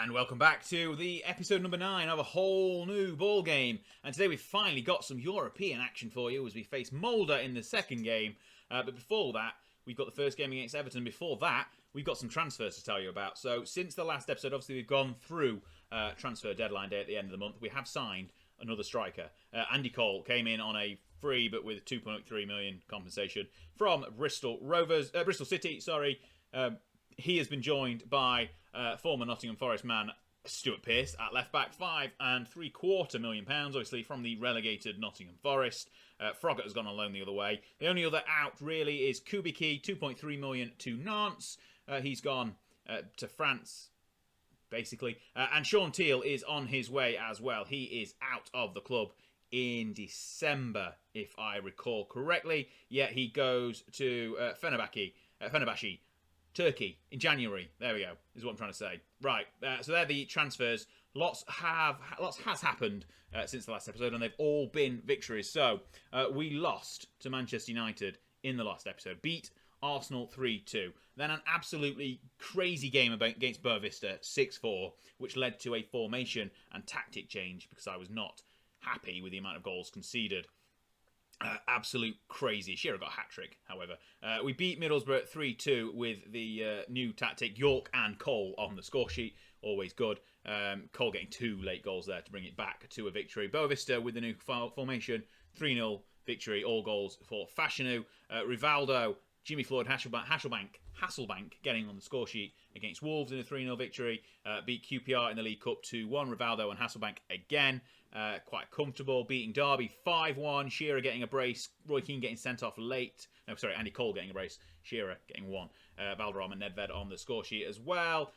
And welcome back to the episode number 9 of a whole new ball game. And today we've finally got some European action for you as we face Molde in the second game. But before that, we've got the first game against Everton. Before that, we've got some transfers to tell you about. So since the last episode, obviously we've gone through transfer deadline day at the end of the month. We have signed another striker. Andy Cole came in on a free but with 2.3 million compensation from Bristol City. He has been joined by former Nottingham Forest man Stuart Pearce at left back, £5.75 million, obviously from the relegated Nottingham Forest. Froggatt has gone on loan the other way. The only other out really is Kubicki, 2.3 million to Nantes. He's gone to France, basically. And Sean Teal is on his way as well. He is out of the club in December, if I recall correctly. Yeah, he goes to Fenerbahce, Turkey in January. There we go, is what I'm trying to say. Right, so they're the transfers. Lots has happened since the last episode, and they've all been victories. So we lost to Manchester United in the last episode, beat Arsenal 3-2. Then an absolutely crazy game against Boavista 6-4, which led to a formation and tactic change because I was not happy with the amount of goals conceded. Absolute crazy. Shearer got a hat-trick, however. We beat Middlesbrough 3-2 with the new tactic, York and Cole on the score sheet. Always good. Cole getting 2 late goals there to bring it back to a victory. Boavista with the new formation, 3-0 victory. All goals for Fashanu. Rivaldo, Jimmy Floyd, Hasselbank getting on the score sheet against Wolves in a 3-0 victory. Beat QPR in the League Cup 2-1. Rivaldo and Hasselbank again. Quite comfortable, beating Derby 5-1. Shearer getting a brace. Roy Keane getting sent off late. No, sorry, Andy Cole getting a brace. Shearer getting 1. Valderrama and Nedved on the score sheet as well.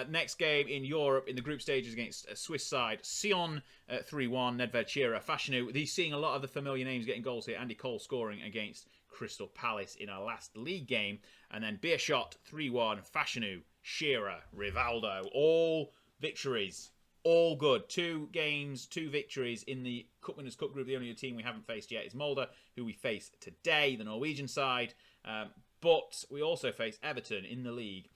Next game in Europe in the group stages against a Swiss side, Sion 3-1. Nedved, Shearer, Fashanu. He's seeing a lot of the familiar names getting goals here. Andy Cole scoring against Crystal Palace in our last league game. And then Beerschot 3-1. Fashanu, Shearer, Rivaldo. All victories. All good. 2 games, 2 victories in the Cup Winners' Cup group. The only team we haven't faced yet is Molde, who we face today, the Norwegian side. But we also face Everton in the league,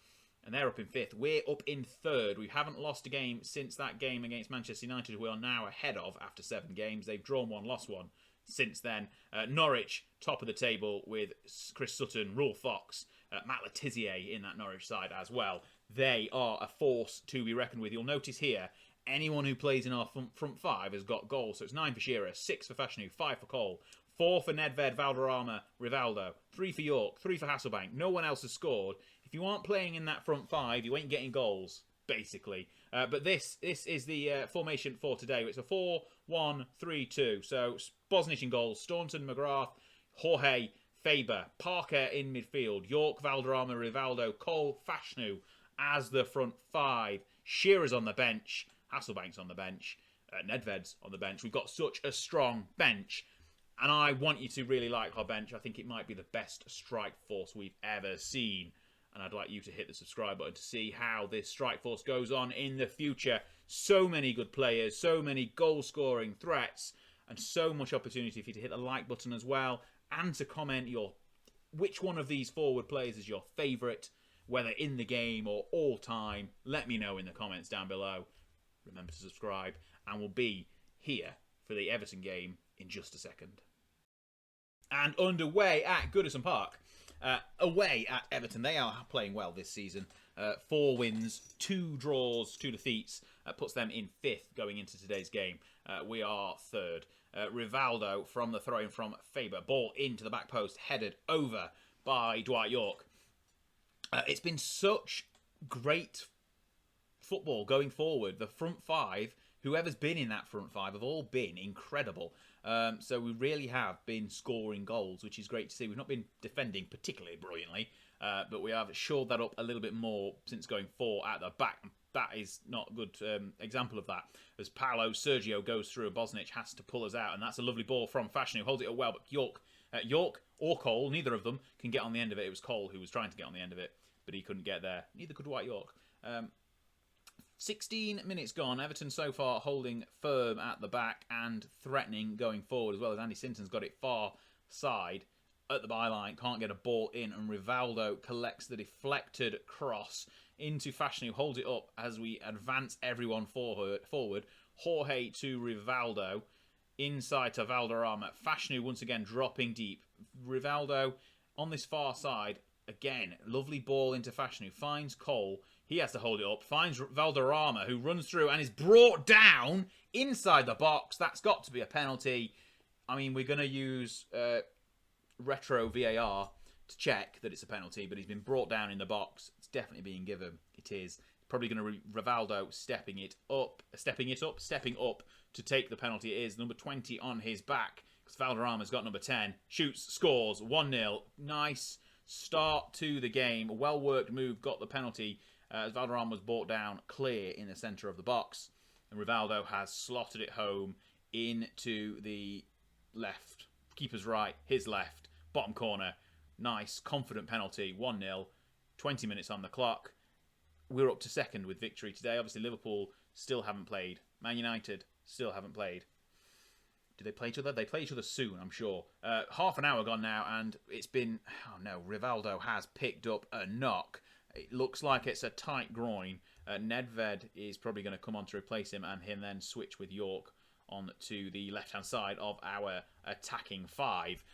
and they're up in 5th. We're up in 3rd. We haven't lost a game since that game against Manchester United, who we are now ahead of after 7 games. They've drawn 1, lost 1 since then. Norwich, top of the table with Chris Sutton, Rule Fox, Matt Le Tissier in that Norwich side as well. They are a force to be reckoned with. You'll notice here, anyone who plays in our front 5 has got goals. So it's 9 for Shearer, 6 for Fashanu, 5 for Cole, 4 for Nedved, Valderrama, Rivaldo, 3 for York, 3 for Hasselbank. No one else has scored. If you aren't playing in that front 5, you ain't getting goals, basically. But this is the formation for today. It's a 4-1-3-2. So Bosnich in goals, Staunton, McGrath, Jorge, Faber, Parker in midfield, York, Valderrama, Rivaldo, Cole, Fashanu as the front 5. Shearer's on the bench. Hasselbank's on the bench. Nedved's on the bench. We've got such a strong bench. And I want you to really like our bench. I think it might be the best strike force we've ever seen. And I'd like you to hit the subscribe button to see how this strike force goes on in the future. So many good players, so many goal-scoring threats, and so much opportunity for you to hit the like button as well. And to comment which one of these forward players is your favourite, whether in the game or all time. Let me know in the comments down below. Remember to subscribe, and we'll be here for the Everton game in just a second. And underway at Goodison Park, away at Everton. They are playing well this season. 4 wins, 2 draws, 2 defeats. Puts them in 5th going into today's game. We are 3rd. Rivaldo from the throw-in from Faber. Ball into the back post, headed over by Dwight York. It's been such great football going forward. The front 5, whoever's been in that front 5, have all been incredible. So we really have been scoring goals, which is great to see. We've not been defending particularly brilliantly, but we have shored that up a little bit more since going 4 at the back. That is not a good example of that. As Paolo Sergio goes through, and Bosnich has to pull us out, and that's a lovely ball from Fashion, who holds it up well, but York or Cole, neither of them can get on the end of it. It was Cole who was trying to get on the end of it, but he couldn't get there. Neither could Dwight York. 16 minutes gone. Everton so far holding firm at the back and threatening going forward, as well as Andy Sinton's got it far side at the byline. Can't get a ball in, and Rivaldo collects the deflected cross into Fashion, who holds it up as we advance everyone forward. Jorge to Rivaldo. Inside to Valderrama. Fashion once again dropping deep. Rivaldo on this far side. Again, lovely ball into Fashion, who finds Cole. He has to hold it up. Finds Valderrama, who runs through and is brought down inside the box. That's got to be a penalty. I mean, we're going to use retro VAR to check that it's a penalty, but he's been brought down in the box. It's definitely being given. It is. Probably going to Rivaldo stepping up to take the penalty. It is number 20 on his back, because Valderrama's got number 10. Shoots, scores, 1-0. Nice start to the game. A well-worked move, got the penalty as Valderrama was brought down clear in the centre of the box. And Rivaldo has slotted it home into the left. Keeper's right, his left, bottom corner. Nice, confident penalty, 1-0. 20 minutes on the clock. We're up to second with victory today. Obviously, Liverpool still haven't played. Man United still haven't played. Do they play each other? They play each other soon, I'm sure. Half an hour gone now, and it's been... Oh, no. Rivaldo has picked up a knock. It looks like it's a tight groin. Nedved is probably going to come on to replace him, and him then switch with York on to the left-hand side of our attacking five.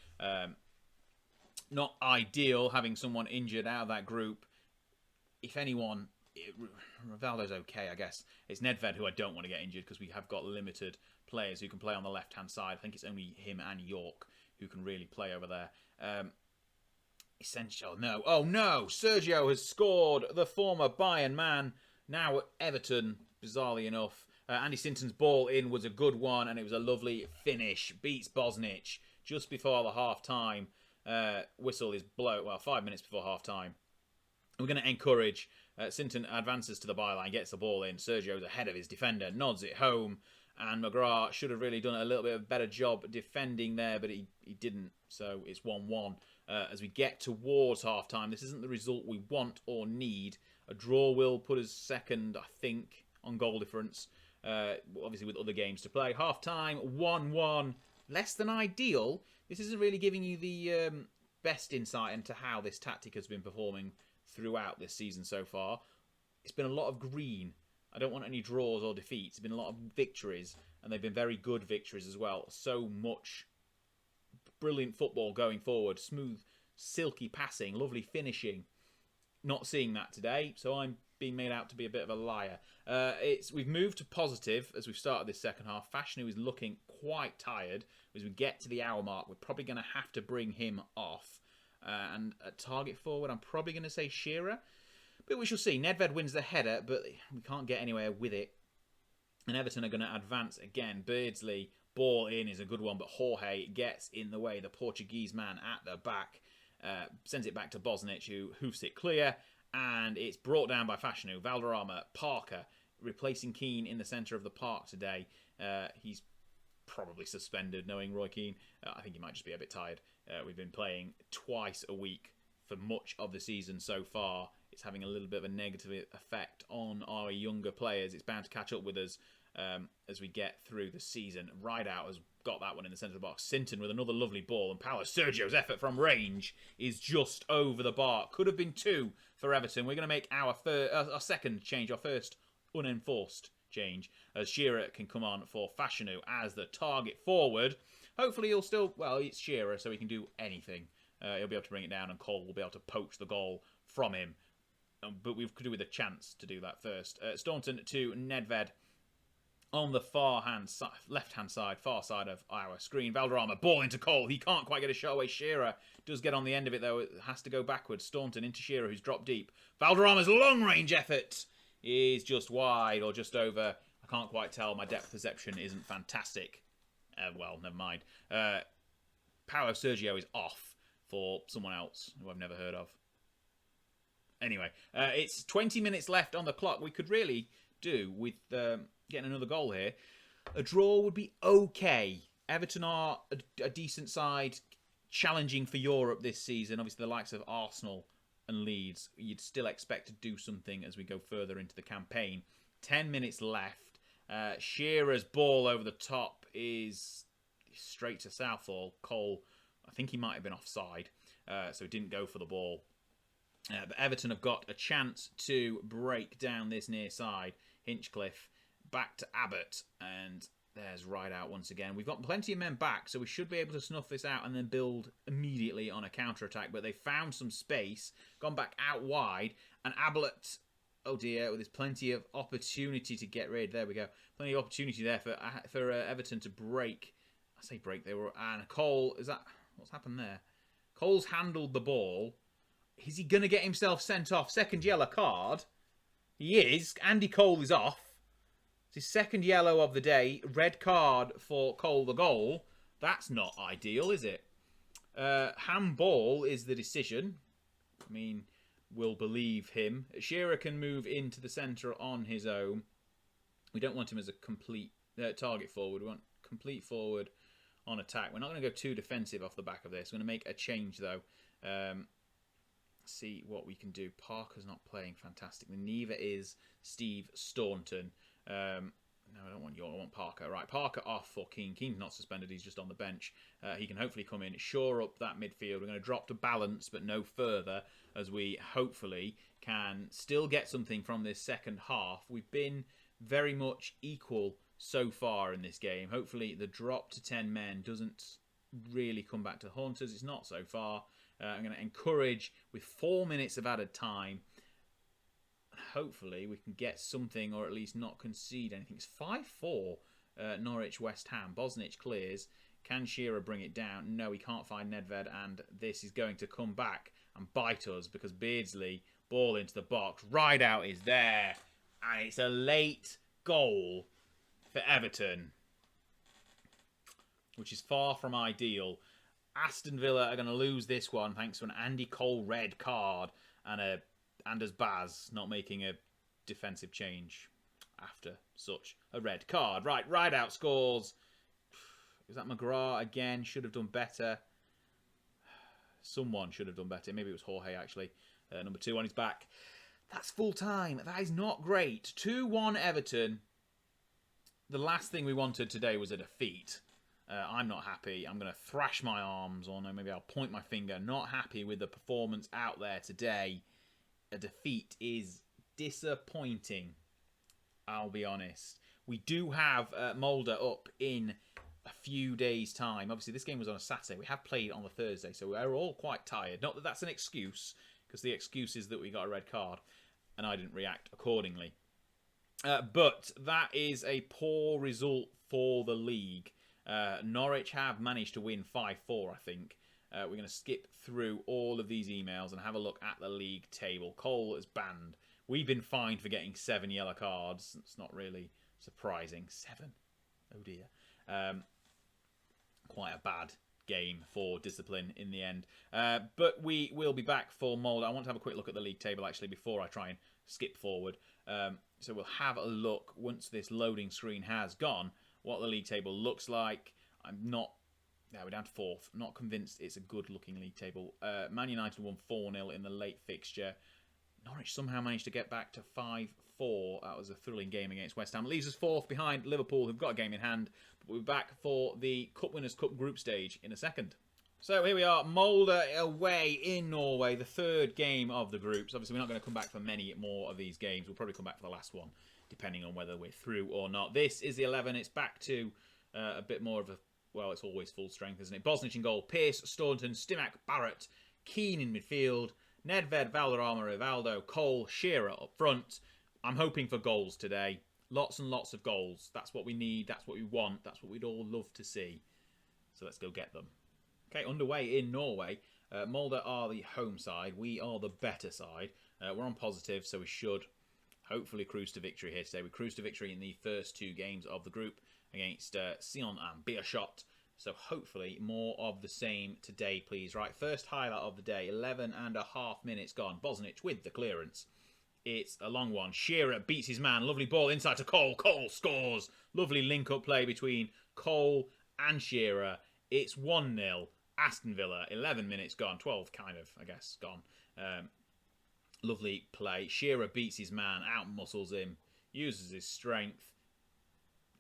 Not ideal having someone injured out of that group. If anyone... Rivaldo's okay, I guess. It's Nedved who I don't want to get injured, because we have got limited players who can play on the left-hand side. I think it's only him and York who can really play over there. Essential, no. Oh, no! Sergio has scored, the former Bayern man, now at Everton, bizarrely enough. Andy Sinton's ball in was a good one, and it was a lovely finish. Beats Bosnich just before the half-time whistle is blown. Well, 5 minutes before half-time. We're going to encourage... Sinton advances to the byline, gets the ball in. Sergio's ahead of his defender, nods it home. And McGrath should have really done a little bit of a better job defending there, but he didn't. So it's 1-1 as we get towards half-time. This isn't the result we want or need. A draw will put us second, I think, on goal difference. Obviously with other games to play. Half-time, 1-1. Less than ideal. This isn't really giving you the best insight into how this tactic has been performing throughout this season so far. It's been a lot of green. I don't want any draws or defeats. It's been a lot of victories, and they've been very good victories as well. So much brilliant football going forward. Smooth, silky passing, lovely finishing. Not seeing that today, so I'm being made out to be a bit of a liar. We've moved to positive as we've started this second half. Fashanu is looking quite tired. As we get to the hour mark, we're probably going to have to bring him off. And at target forward, I'm probably going to say Shearer. But we shall see. Nedved wins the header, but we can't get anywhere with it. And Everton are going to advance again. Beardsley, ball in is a good one, but Jorge gets in the way. The Portuguese man at the back sends it back to Bosnich, who hoofs it clear. And it's brought down by Fashanu. Valderrama, Parker, replacing Keane in the centre of the park today. He's probably suspended, knowing Roy Keane. I think he might just be a bit tired. We've been playing twice a week for much of the season so far. It's having a little bit of a negative effect on our younger players. It's bound to catch up with us as we get through the season. Rideout has got that one in the centre of the box. Sinton with another lovely ball, and power. Sergio's effort from range is just over the bar. Could have been 2 for Everton. We're going to make our second change, our first unenforced change, as Shearer can come on for Fashanu as the target forward. Hopefully he'll still... Well, it's Shearer, so he can do anything. He'll be able to bring it down, and Cole will be able to poach the goal from him. But we could do with a chance to do that first. Staunton to Nedved on the left-hand side, far side of our screen. Valderrama, ball into Cole. He can't quite get a shot away. Shearer does get on the end of it, though. It has to go backwards. Staunton into Shearer, who's dropped deep. Valderrama's long-range effort is just wide or just over. I can't quite tell. My depth perception isn't fantastic. Well, never mind. Paulo Sergio is off for someone else who I've never heard of. Anyway, it's 20 minutes left on the clock. We could really do with getting another goal here. A draw would be okay. Everton are a decent side, challenging for Europe this season. Obviously, the likes of Arsenal and Leeds, you'd still expect to do something as we go further into the campaign. 10 minutes left. Shearer's ball over the top is straight to Southall. Cole, I think he might have been offside, so he didn't go for the ball. But Everton have got a chance to break down this near side. Hinchcliffe back to Abbott, and there's Rideout once again. We've got plenty of men back, so we should be able to snuff this out and then build immediately on a counter-attack. But they found some space, gone back out wide, and Ablett, oh dear, there's plenty of opportunity to get rid. There we go. Plenty of opportunity there for Everton to break. I say break, they were... And Cole, is that... What's happened there? Cole's handled the ball. Is he going to get himself sent off? Second yellow card. He is. Andy Cole is off. It's his second yellow of the day. Red card for Cole, the goal. That's not ideal, is it? Handball is the decision. I mean, we'll believe him. Shearer can move into the centre on his own. We don't want him as a complete target forward. We want complete forward on attack. We're not going to go too defensive off the back of this. We're going to make a change, though. See what we can do. Parker's not playing fantastically. Neither is Steve Staunton. No, I don't want I want Parker. Right, Parker off for Keane. Keane's not suspended. He's just on the bench. He can hopefully come in, shore up that midfield. We're going to drop to balance, but no further, as we hopefully can still get something from this second half. We've been very much equal so far in this game. Hopefully the drop to 10 men doesn't really come back to haunt us. It's not so far. I'm going to encourage with 4 minutes of added time. Hopefully we can get something, or at least not concede anything. It's 5-4 Norwich West Ham. Bosnich clears. Can Shearer bring it down? No, he can't find Nedved, and this is going to come back and bite us because Beardsley, ball into the box. Rideout is there, and it's a late goal for Everton, which is far from ideal. Aston Villa are going to lose this one thanks to an Andy Cole red card and a Anderzbaz not making a defensive change after such a red card. Right, Rideout scores. Is that McGrath again? Should have done better. Someone should have done better. Maybe it was Jorge, actually. Number 2 on his back. That's full time. That is not great. 2-1 Everton. The last thing we wanted today was a defeat. I'm not happy. I'm going to thrash my arms, or no, maybe I'll point my finger. Not happy with the performance out there today. A defeat is disappointing, I'll be honest. We do have Molde up in a few days' time. Obviously, this game was on a Saturday. We have played on the Thursday, so we're all quite tired. Not that that's an excuse, because the excuse is that we got a red card, and I didn't react accordingly. But that is a poor result for the league. Norwich have managed to win 5-4, I think. We're going to skip through all of these emails and have a look at the league table. Cole is banned. We've been fined for getting 7 yellow cards. It's not really surprising. 7. Oh dear. Quite a bad game for discipline in the end. But we will be back for Molde. I want to have a quick look at the league table actually before I try and skip forward. So we'll have a look once this loading screen has gone what the league table looks like. I'm not... Now we're down to 4th. Not convinced it's a good-looking league table. Man United won 4-0 in the late fixture. Norwich somehow managed to get back to 5-4. That was a thrilling game against West Ham. It leaves us 4th behind Liverpool, who've got a game in hand. But we'll be back for the Cup Winners' Cup group stage in a second. So here we are, Molde away in Norway, the 3rd game of the groups. Obviously, we're not going to come back for many more of these games. We'll probably come back for the last one, depending on whether we're through or not. This is the 11. It's back to a bit more of a... Well, it's always full strength, isn't it? Bosnich in goal. Pearce, Staunton, Stimac, Barrett, Keane in midfield. Nedved, Valderrama, Rivaldo, Cole, Shearer up front. I'm hoping for goals today. Lots and lots of goals. That's what we need. That's what we want. That's what we'd all love to see. So let's go get them. Okay, underway in Norway. Molde are the home side. We are the better side. We're on positive, so we should hopefully cruise to victory here today. We cruised to victory in the first 2 games of the group against Sion and Beerschot. So hopefully more of the same today, please. Right, first highlight of the day. 11.5 minutes gone. Bosnich with the clearance. It's a long one. Shearer beats his man. Lovely ball inside to Cole. Cole scores. Lovely link-up play between Cole and Shearer. It's 1-0. Aston Villa. 11 minutes gone. 12 kind of, I guess, gone. Lovely play. Shearer beats his man. Out-muscles him. Uses his strength.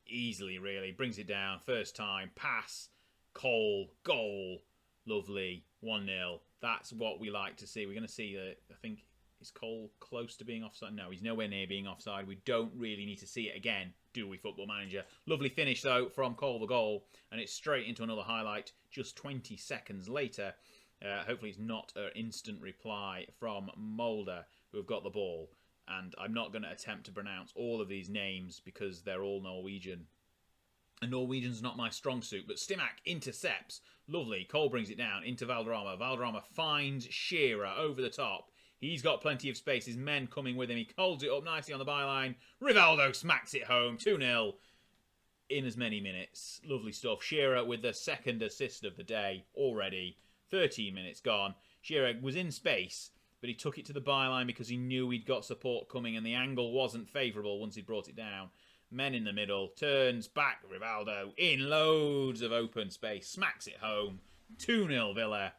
Easily, really. Brings it down. First time. Pass. Cole. Goal. Lovely. 1-0. That's what we like to see. We're going to see, I think, is Cole close to being offside? No, he's nowhere near being offside. We don't really need to see it again, do we, Football Manager? Lovely finish, though, from Cole the goal. And it's straight into another highlight just 20 seconds later. Hopefully it's not an instant reply from Molde, who have got the ball. And I'm not going to attempt to pronounce all of these names because they're all Norwegian. And Norwegian's not my strong suit, but Stimac intercepts. Lovely. Cole brings it down into Valderrama. Valderrama finds Shearer over the top. He's got plenty of space. His men coming with him. He holds it up nicely on the byline. Rivaldo smacks it home. 2-0 in as many minutes. Lovely stuff. Shearer with the second assist of the day already. 13 minutes gone. Shearer was in space, but he took it to the byline because he knew he'd got support coming and the angle wasn't favourable once he'd brought it down. Men in the middle, turns back, Rivaldo, in loads of open space, smacks it home, 2-0 Villa.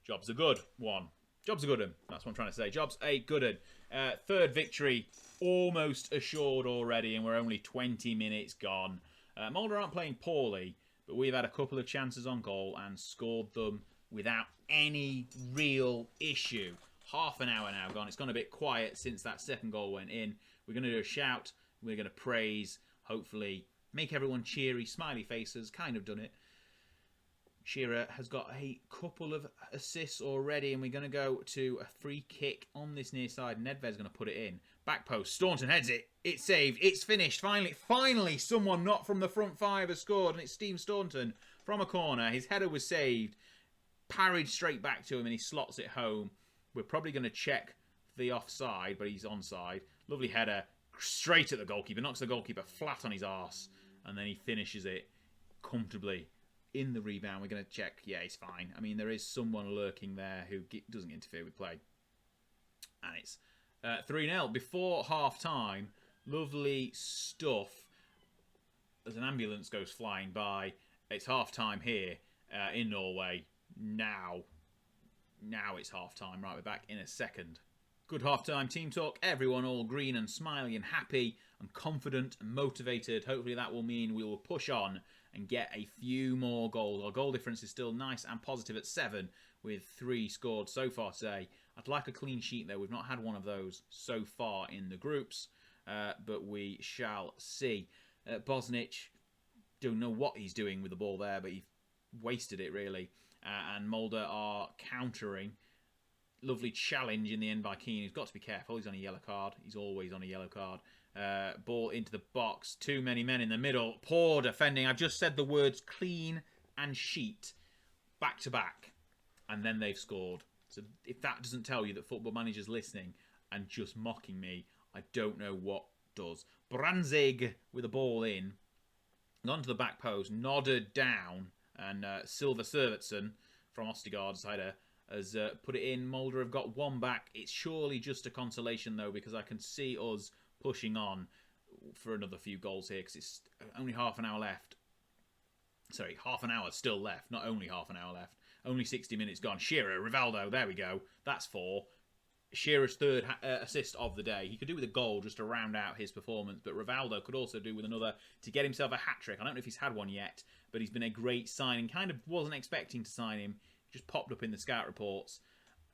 Job's a good one. Job's a good one, that's what I'm trying to say. Job's a good one. Third victory, almost assured already, and we're only 20 minutes gone. Molde aren't playing poorly, but we've had a couple of chances on goal and scored them without any real issue. Half an hour now gone. It's gone a bit quiet since that second goal went in. We're going to do a shout. We're going to praise, hopefully, make everyone cheery, smiley faces, kind of done it. Shearer has got a couple of assists already, and we're going to go to a free kick on this near side. Nedved's going to put it in. Back post, Staunton heads it. It's saved. It's finished. Finally, someone not from the front five has scored, and it's Steve Staunton from a corner. His header was saved, parried straight back to him, and he slots it home. We're probably going to check the offside, but he's onside. Lovely header. Straight at the goalkeeper, knocks the goalkeeper flat on his arse, and then he finishes it comfortably in the rebound. We're going to check. Yeah, he's fine. I mean, there is someone lurking there who doesn't interfere with play. And it's 3-0. Before half-time, lovely stuff. As an ambulance goes flying by, it's half-time here in Norway. Now it's half-time. Right, we're back in a second. Good half-time team talk. Everyone all green and smiley and happy and confident and motivated. Hopefully that will mean we will push on and get a few more goals. Our goal difference is still nice and positive at 7 with 3 scored so far today. I'd like a clean sheet though. We've not had one of those so far in the groups, but we shall see. Bosnich, don't know what he's doing with the ball there, but he wasted it really. And Molde are countering. Lovely challenge in the end by Keane. He's got to be careful. He's on a yellow card. He's always on a yellow card. Ball into the box. Too many men in the middle. Poor defending. I've just said the words clean and sheet back to back. And then they've scored. So if that doesn't tell you that Football Manager's listening and just mocking me, I don't know what does. Branzig with the ball in. Gone to the back post. Nodded down. And Silva Servetsen from Ostigard's header has put it in. Molde have got one back. It's surely just a consolation, though, because I can see us pushing on for another few goals here, because it's only half an hour left. Sorry, half an hour still left, not only half an hour left. Only 60 minutes gone. Shearer, Rivaldo, there we go. That's 4. Shearer's third assist of the day. He could do with a goal just to round out his performance, but Rivaldo could also do with another to get himself a hat-trick. I don't know if he's had one yet, but he's been a great signing. Kind of wasn't expecting to sign him. Just popped up in the scout reports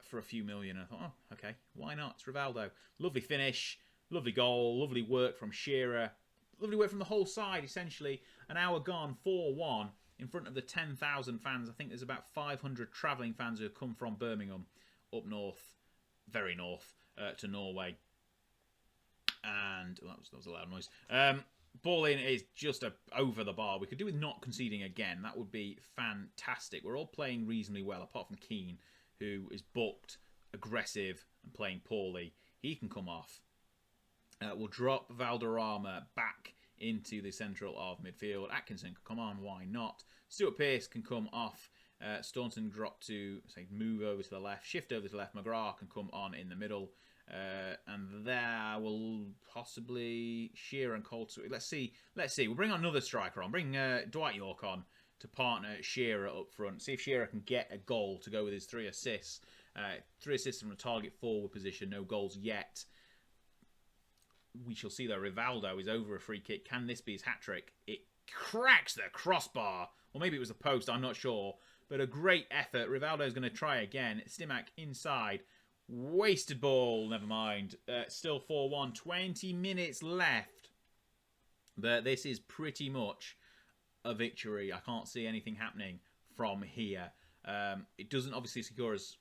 for a few million. I thought, oh, okay, why not? It's Rivaldo. Lovely finish, lovely goal, lovely work from Shearer. Lovely work from the whole side, essentially. An hour gone, 4-1, in front of the 10,000 fans. I think there's about 500 travelling fans who have come from Birmingham up north, very north, to Norway. And that was a loud noise. Ball in is just over the bar. We could do with not conceding again. That would be fantastic. We're all playing reasonably well, apart from Keane, who is booked, aggressive, and playing poorly. He can come off. We'll drop Valderrama back into the central of midfield. Atkinson can come on, why not? Stuart Pearce can come off. Staunton drop to, say, move over to the left, shift over to the left. McGrath can come on in the middle. And there will possibly Shearer and Cole. Let's see. We'll bring another striker on. Bring Dwight York on to partner Shearer up front. See if Shearer can get a goal to go with his 3 assists. 3 assists from a target forward position. No goals yet. We shall see though. Rivaldo is over a free kick. Can this be his hat-trick? It cracks the crossbar. Or maybe it was the post. I'm not sure. but a great effort. Rivaldo's going to try again. Stimac inside. Wasted ball, never mind. Still 4-1, 20 minutes left. But this is pretty much a victory. I can't see anything happening from here. It doesn't obviously secure us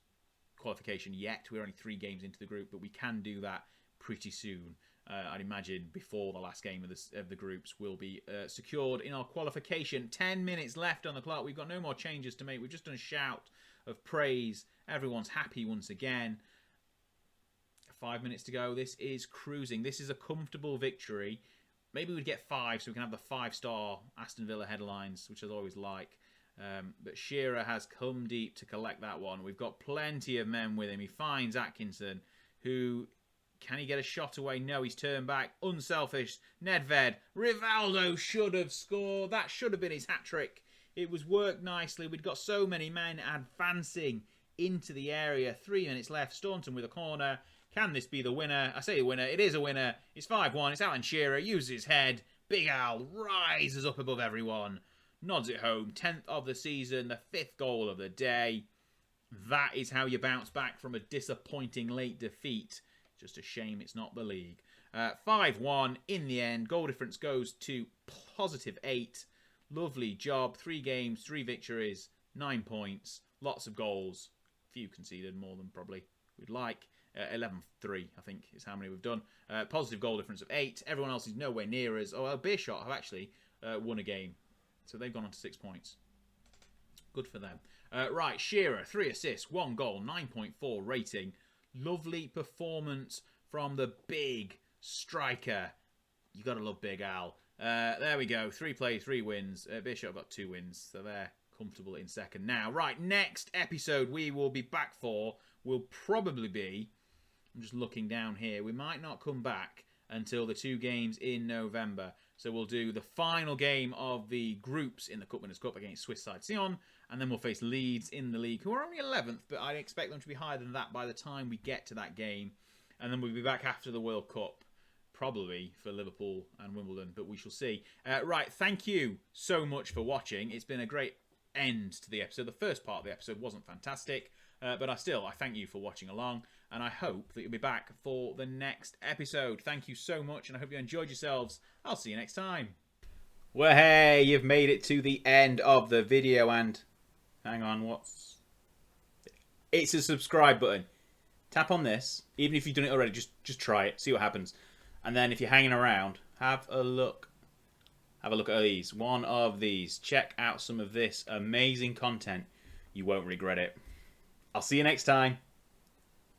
qualification yet. We're only 3 games into the group, but we can do that pretty soon. I'd imagine before the last game of the groups will be secured in our qualification. 10 minutes left on the clock. We've got no more changes to make. We've just done a shout of praise. Everyone's happy once again. 5 minutes to go. This is cruising. This is a comfortable victory. Maybe we'd get 5 so we can have the 5-star Aston Villa headlines, which I always like. But Shearer has come deep to collect that one. We've got plenty of men with him. He finds Atkinson, who... Can he get a shot away? No, he's turned back. Unselfish. Nedved. Rivaldo should have scored. That should have been his hat-trick. It was worked nicely. We'd got so many men advancing into the area. 3 minutes left. Staunton with a corner. Can this be the winner? I say a winner. It is a winner. It's 5-1. It's Alan Shearer. Uses his head. Big Al rises up above everyone. Nods it home. 10th of the season. The 5th goal of the day. That is how you bounce back from a disappointing late defeat. Just a shame it's not the league. 5-1 in the end. Goal difference goes to +8. Lovely job. 3 games, 3 victories, 9 points. Lots of goals. Few conceded, more than probably we'd like. 11-3, I think, is how many we've done. Positive goal difference of 8. Everyone else is nowhere near us. Oh, Beershot have actually won a game. So they've gone on to 6 points. Good for them. Right, Shearer, 3 assists, 1 goal, 9.4 rating. Lovely performance from the big striker. You got to love Big Al. There we go. 3 plays, 3 wins. Bishop got 2 wins, so they're comfortable in second now. Right, next episode we will be back for will probably be... I'm just looking down here. We might not come back until the 2 games in November. So we'll do the final game of the groups in the Cup Winners' Cup against Swiss side Sion. And then we'll face Leeds in the league, who are only 11th, but I expect them to be higher than that by the time we get to that game. And then we'll be back after the World Cup, probably for Liverpool and Wimbledon, but we shall see. Right, thank you so much for watching. It's been a great end to the episode. The first part of the episode wasn't fantastic, but I thank you for watching along, and I hope that you'll be back for the next episode. Thank you so much, and I hope you enjoyed yourselves. I'll see you next time. Well, hey, you've made it to the end of the video, and... Hang on, it's a subscribe button. Tap on this. Even if you've done it already, just try it. See what happens. And then if you're hanging around, have a look. Have a look at these. One of these. Check out some of this amazing content. You won't regret it. I'll see you next time.